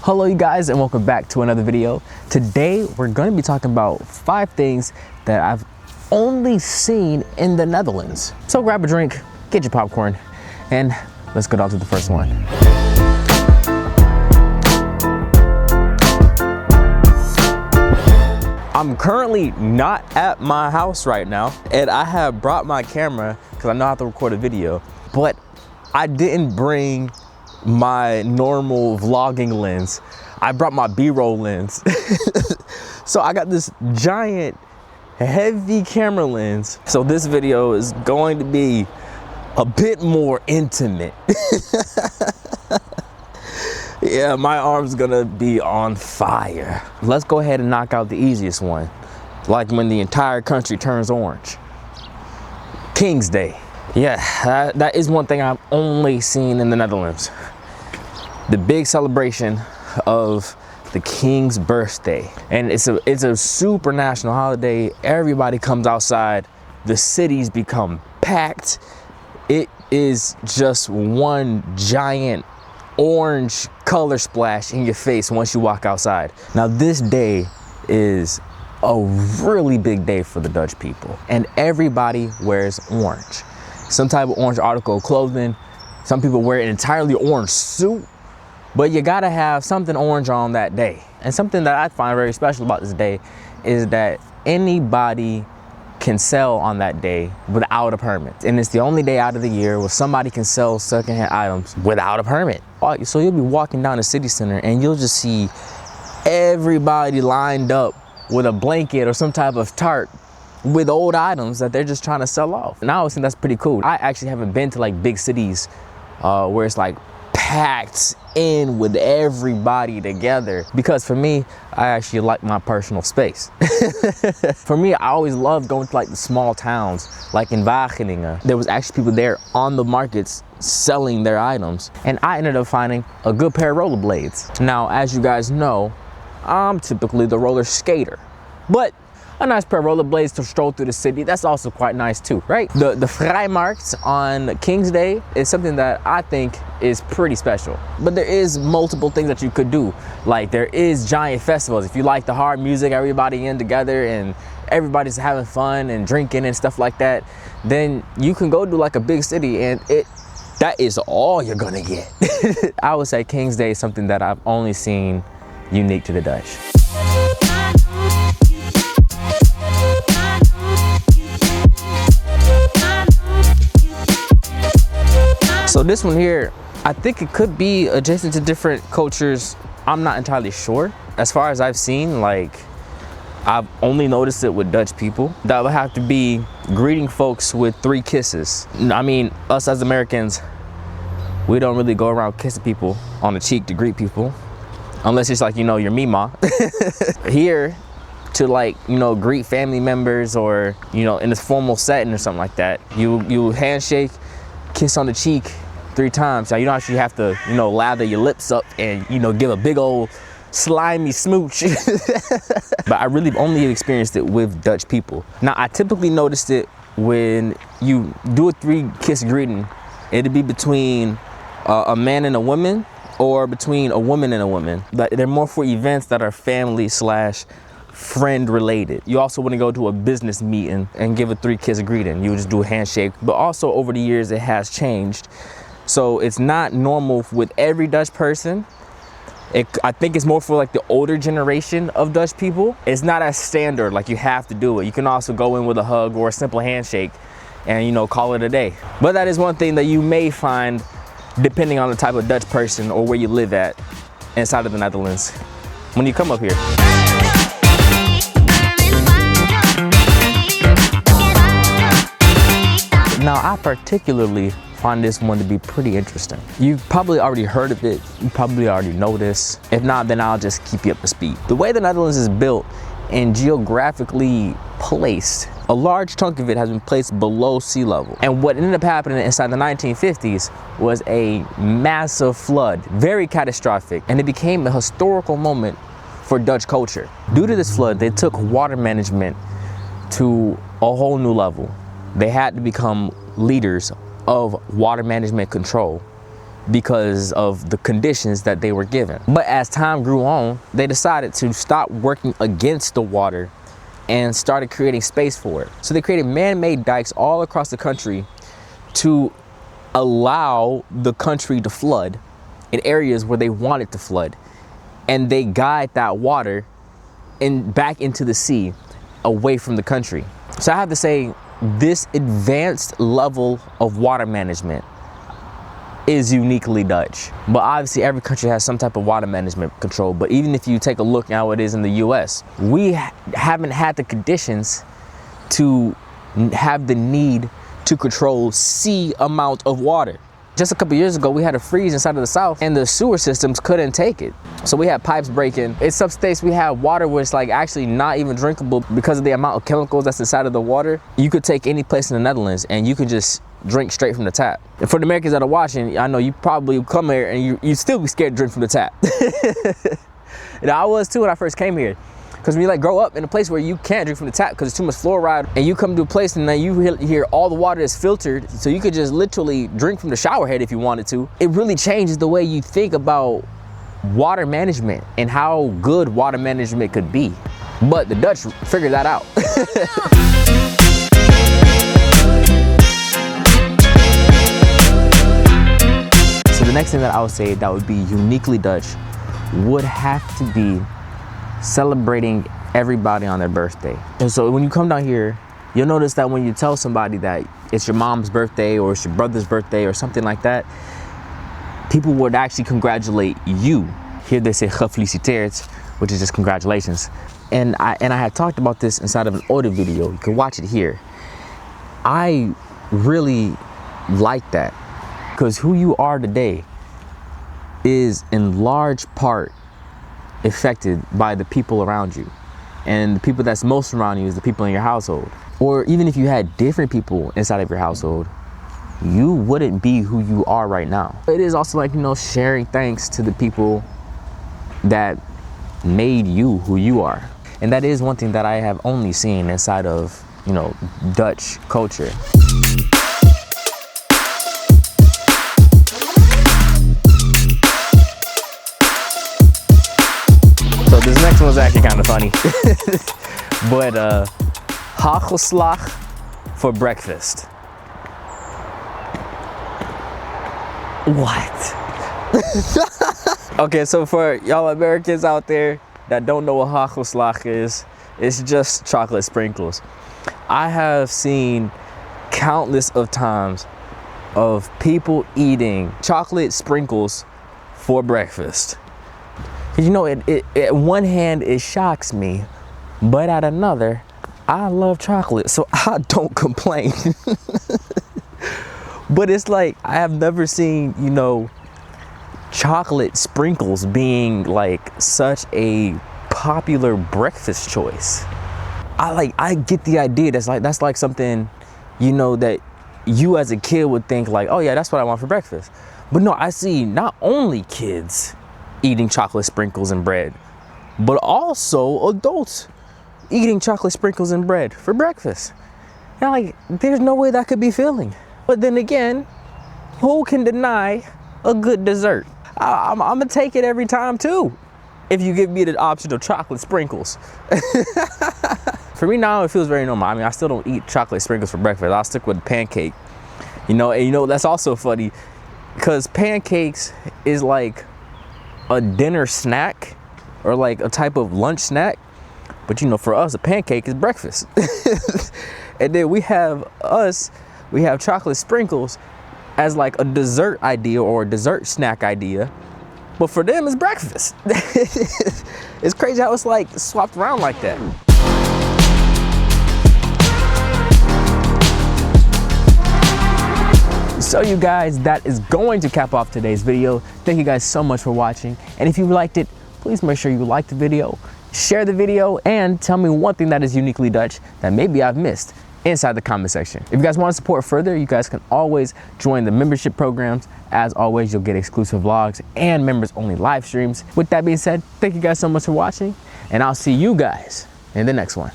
Hello you guys, and welcome back to another video. Today we're going to be talking about 5 things that I've only seen in the Netherlands. So grab a drink, get your popcorn, and let's go down to the first one. I'm currently not at my house right now, and I have brought my camera because I know how to record a video, but I didn't bring my normal vlogging lens. I brought my B-roll lens. So I got this giant heavy camera lens. So this video is going to be a bit more intimate. Yeah, my arm's gonna be on fire. Let's go ahead and knock out the easiest one. Like when the entire country turns orange. King's Day. Yeah, that is one thing I've only seen in the Netherlands. The big celebration of the King's birthday. And it's a super national holiday. Everybody comes outside. The cities become packed. It is just one giant orange color splash in your face once you walk outside. Now this day is a really big day for the Dutch people, and everybody wears orange. Some type of orange article of clothing. Some people wear an entirely orange suit, but you gotta have something orange on that day. And something that I find very special about this day is that anybody can sell on that day without a permit. And it's the only day out of the year where somebody can sell secondhand items without a permit. So you'll be walking down the city center and you'll just see everybody lined up with a blanket or some type of tarp with old items that they're just trying to sell off. And I always think that's pretty cool. I actually haven't been to like big cities where it's like packed in with everybody together, because for me, I actually like my personal space. For me, I always loved going to like the small towns, like in Wageningen. There was actually people there on the markets selling their items, and I ended up finding a good pair of rollerblades. Now, as you guys know, I'm typically the roller skater, but a nice pair of rollerblades to stroll through the city, that's also quite nice too, right? The Vrijmarkt on King's Day is something that I think is pretty special. But there is multiple things that you could do. Like there is giant festivals. If you like the hard music, everybody in together and everybody's having fun and drinking and stuff like that, then you can go to like a big city and that is all you're gonna get. I would say King's Day is something that I've only seen unique to the Dutch. So this one here, I think it could be adjacent to different cultures. I'm not entirely sure. As far as I've seen, like, I've only noticed it with Dutch people. That would have to be greeting folks with 3 kisses. I mean, us as Americans, we don't really go around kissing people on the cheek to greet people, unless it's like, you know, your mima. Here, to like, you know, greet family members or, you know, in a formal setting or something like that, you handshake, kiss on the cheek 3 times. Now you don't actually have to, you know, lather your lips up and, you know, give a big old slimy smooch. But I really only experienced it with Dutch people. Now I typically noticed it when you do a 3-kiss greeting. It'd be between a man and a woman, or between a woman and a woman. But they're more for events that are family / friend related. You also wouldn't go to a business meeting and give a 3-kiss greeting. You would just do a handshake. But also over the years it has changed. So it's not normal with every Dutch person. I think it's more for like the older generation of Dutch people. It's not as standard, like you have to do it. You can also go in with a hug or a simple handshake and, you know, call it a day. But that is one thing that you may find depending on the type of Dutch person or where you live at inside of the Netherlands when you come up here. Now, I particularly find this one to be pretty interesting. You've probably already heard of it. You probably already know this. If not, then I'll just keep you up to speed. The way the Netherlands is built and geographically placed, a large chunk of it has been placed below sea level. And what ended up happening inside the 1950s was a massive flood, very catastrophic, and it became a historical moment for Dutch culture. Due to this flood, they took water management to a whole new level. They had to become leaders of water management control because of the conditions that they were given. But as time grew on, they decided to stop working against the water and started creating space for it. So they created man-made dikes all across the country to allow the country to flood in areas where they wanted to flood. And they guide that water back into the sea, away from the country. So I have to say, this advanced level of water management is uniquely Dutch. But obviously every country has some type of water management control. But even if you take a look at how it is in the US, we haven't had the conditions to have the need to control sea amount of water. Just a couple years ago, we had a freeze inside of the South and the sewer systems couldn't take it. So we had pipes breaking. In some states, we have water where it's like actually not even drinkable because of the amount of chemicals that's inside of the water. You could take any place in the Netherlands and you can just drink straight from the tap. And for the Americans that are watching, I know you probably come here and you still be scared to drink from the tap. And I was too when I first came here. Because when you like grow up in a place where you can't drink from the tap because it's too much fluoride, and you come to a place and then you hear all the water is filtered, so you could just literally drink from the shower head if you wanted to. It really changes the way you think about water management and how good water management could be. But the Dutch figured that out. So the next thing that I would say that would be uniquely Dutch would have to be celebrating everybody on their birthday. And so when you come down here, you'll notice that when you tell somebody that it's your mom's birthday or it's your brother's birthday or something like that, people would actually congratulate you. Here they say gefeliciteerd, which is just congratulations. And I had talked about this inside of an older video. You can watch it here. I really like that because who you are today is in large part affected by the people around you, and the people that's most around you is the people in your household. Or even if you had different people inside of your household, you wouldn't be who you are right now. It is also like, you know, sharing thanks to the people that made you who you are. And that is one thing that I have only seen inside of, you know, Dutch culture. So this next one's actually kind of funny. But hagelslag for breakfast. What? Okay, so for y'all Americans out there that don't know what hagelslag is, it's just chocolate sprinkles. I have seen countless of times of people eating chocolate sprinkles for breakfast. You know, at one hand, it shocks me, but at another, I love chocolate, so I don't complain. But it's like, I have never seen, you know, chocolate sprinkles being like such a popular breakfast choice. I get the idea that's like something, you know, that you as a kid would think like, oh yeah, that's what I want for breakfast. But no, I see not only kids eating chocolate sprinkles and bread, but also adults eating chocolate sprinkles and bread for breakfast. And like, there's no way that could be filling. But then again, who can deny a good dessert? I'm gonna take it every time too, if you give me the option of chocolate sprinkles. For me now, it feels very normal. I mean, I still don't eat chocolate sprinkles for breakfast. I'll stick with pancake. You know, and you know, that's also funny because pancakes is like a dinner snack or like a type of lunch snack, but you know, for us a pancake is breakfast. And then we have chocolate sprinkles as like a dessert idea or a dessert snack idea, but for them it's breakfast. It's crazy how it's like swapped around like that. So you guys, that is going to cap off today's video. Thank you guys so much for watching. And if you liked it, please make sure you like the video, share the video, and tell me one thing that is uniquely Dutch that maybe I've missed inside the comment section. If you guys want to support further, you guys can always join the membership programs. As always, you'll get exclusive vlogs and members only live streams. With that being said, thank you guys so much for watching, and I'll see you guys in the next one.